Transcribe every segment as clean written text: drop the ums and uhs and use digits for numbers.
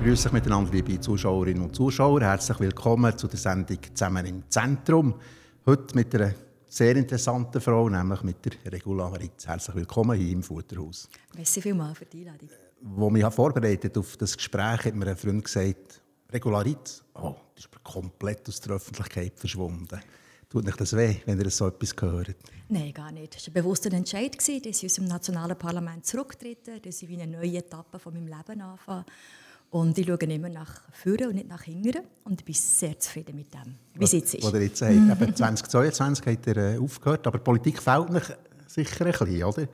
Grüß euch miteinander, liebe Zuschauerinnen und Zuschauer. Herzlich willkommen zu der Sendung «Zusammen im Zentrum». Heute mit einer sehr interessanten Frau, nämlich mit der Regula Ritz. Herzlich willkommen hier im Futterhaus. Merci vielmals für die Einladung. Als mich vorbereitet auf das Gespräch hat mir ein Freund gesagt, Regula Ritz, das ist komplett aus der Öffentlichkeit verschwunden. Tut euch das weh, wenn ihr so etwas hört? Nein, gar nicht. Es war ein bewusster Entscheid, dass ich aus dem nationalen Parlament zurücktrete, dass ich wie eine neue Etappe von meinem Leben anfange. Und ich schaue immer nach vorne und nicht nach hinten. Und ich bin sehr zufrieden mit dem, wie es jetzt ist. Oder jetzt eben 2022 habt ihr aufgehört, aber Politik fehlt euch sicher ein bisschen, oder?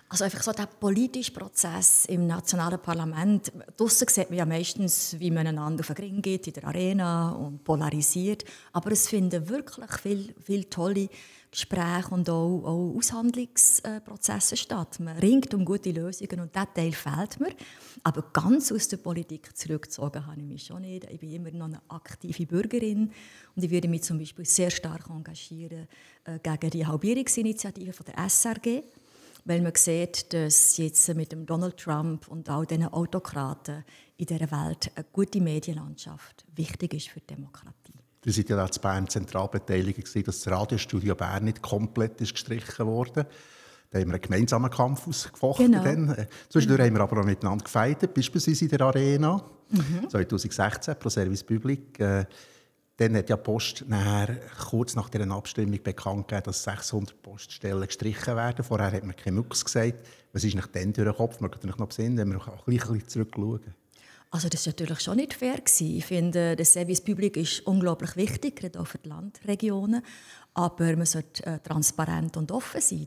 Also einfach so der politische Prozess im nationalen Parlament. Draussen sieht man ja meistens, wie man einander auf den Ring geht in der Arena und polarisiert. Aber es finden wirklich viele tolle Gespräche und auch Aushandlungsprozesse statt. Man ringt um gute Lösungen und dieser Teil fehlt mir. Aber ganz aus der Politik zurückgezogen habe ich mich schon nicht. Ich bin immer noch eine aktive Bürgerin und ich würde mich zum Beispiel sehr stark engagieren gegen die Halbierungsinitiative von der SRG. Weil man sieht, dass jetzt mit dem Donald Trump und all diesen Autokraten in dieser Welt eine gute Medienlandschaft wichtig ist für die Demokratie. Ihr seid ja in Bern zentral beteiligt, dass das Radiostudio Bern nicht komplett gestrichen wurde. Da haben wir einen gemeinsamen Kampf ausgefochten. Genau. Zwischendurch haben wir aber auch miteinander gefeitet, beispielsweise in der Arena. 2016, pro Service Public. Dann hat ja die Post kurz nach dieser Abstimmung bekannt gegeben, dass 600 Poststellen gestrichen werden. Vorher hat man kein Mucks gesagt. Was ist nach dann durch den Kopf? Man kann natürlich noch besinnen, wenn wir auch gleich ein bisschen zurückschauen. Also das war natürlich schon nicht fair. Ich finde, das Service Public ist unglaublich wichtig, gerade auch für die Landregionen. Aber man sollte transparent und offen sein.